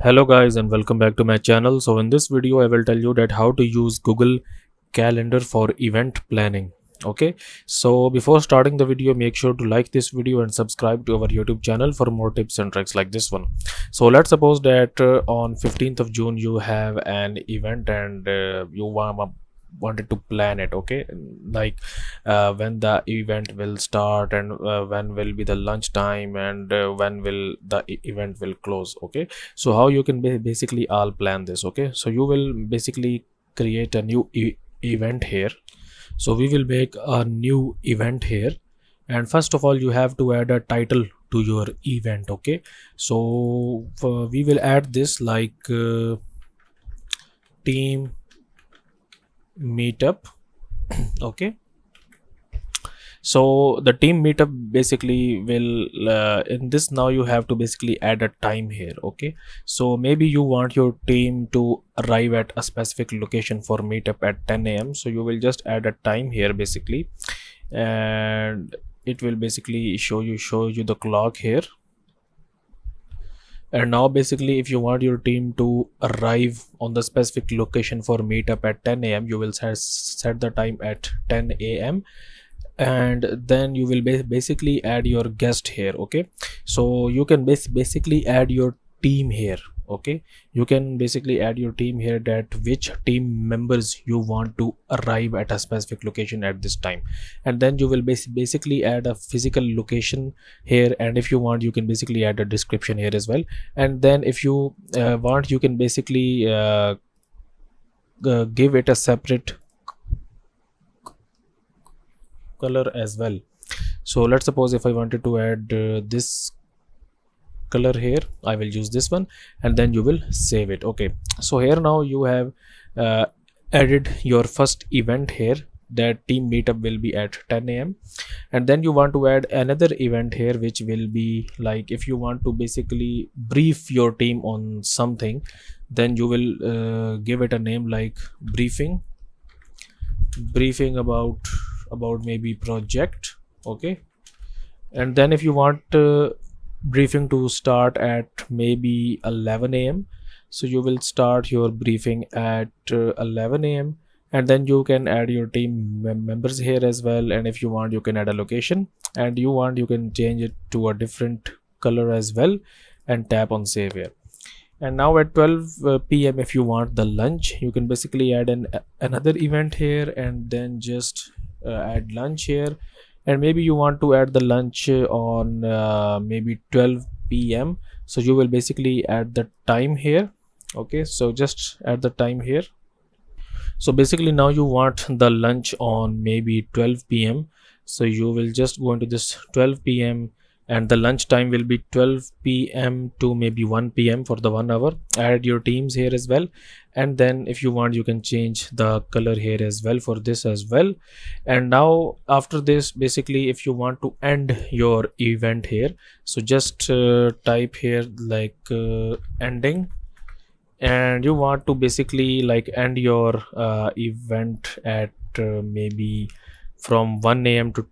Hello guys and welcome back to my channel. So in this video I will tell you that how to use Google Calendar for event planning. Okay, so before starting the video, make sure to like this video and subscribe to our YouTube channel for more tips and tricks like this one. So let's suppose that on 15th of June you have an event and you wanted to plan it. Okay, like when the event will start and when will be the lunch time and when will the event will close. Okay, so how you can basically all plan this. Okay, so you will basically create a new event here. So we will make a new event here, and first of all you have to add a title to your event. Okay, so we will add this like team meetup. Okay, so the team meetup basically will in this, now you have to basically add a time here. Okay, so maybe you want your team to arrive at a specific location for meetup at 10 a.m. so you will just add a time here basically, and it will basically show you the clock here. And now basically if you want your team to arrive on the specific location for meetup at 10 a.m. you will set the time at 10 a.m. and then you will basically add your guest here. Okay, so you can basically add your team here. Okay, you can basically add your team here, that which team members you want to arrive at a specific location at this time, and then you will basically add a physical location here, and if you want you can basically add a description here as well. And then if you want you can basically give it a separate color as well. So let's suppose if I wanted to add this color here, I will use this one, and then you will save it. Okay, so here now you have added your first event here, that team meetup will be at 10 a.m. and then you want to add another event here which will be like, if you want to basically brief your team on something, then you will give it a name like briefing about maybe project. Okay, and then if you want briefing to start at maybe 11 a.m. so you will start your briefing at 11 a.m. and then you can add your team members here as well, and if you want you can add a location, and you want you can change it to a different color as well, and tap on save here. And now at 12 p.m. if you want the lunch, you can basically add another event here, and then just add lunch here, and maybe you want to add the lunch on maybe 12 p.m. so you will basically add the time here. Okay, so just add the time here. So basically now you want the lunch on maybe 12 p.m. so you will just go into this 12 p.m. and the lunch time will be 12 p.m. to maybe 1 p.m. for the 1 hour. Add your teams here as well, and then if you want you can change the color here as well for this as well. And now after this, basically if you want to end your event here, so just type here like ending, and you want to basically like end your event at maybe from 1 a.m. to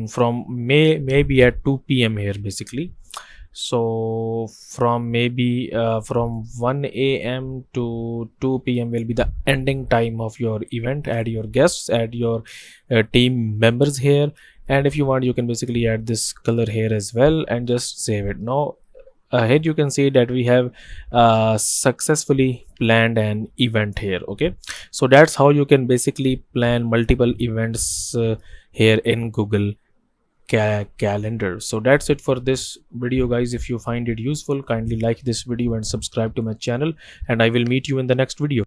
from maybe at 2 p.m. here basically. So from maybe from 1 a.m. to 2 p.m. will be the ending time of your event. Add your guests, add your team members here, and if you want you can basically add this color here as well and just save it. Now ahead you can see that we have successfully planned an event here. Okay, so that's how you can basically plan multiple events here in Google Calendar. So that's it for this video guys. If you find it useful, kindly like this video and subscribe to my channel, and I will meet you in the next video.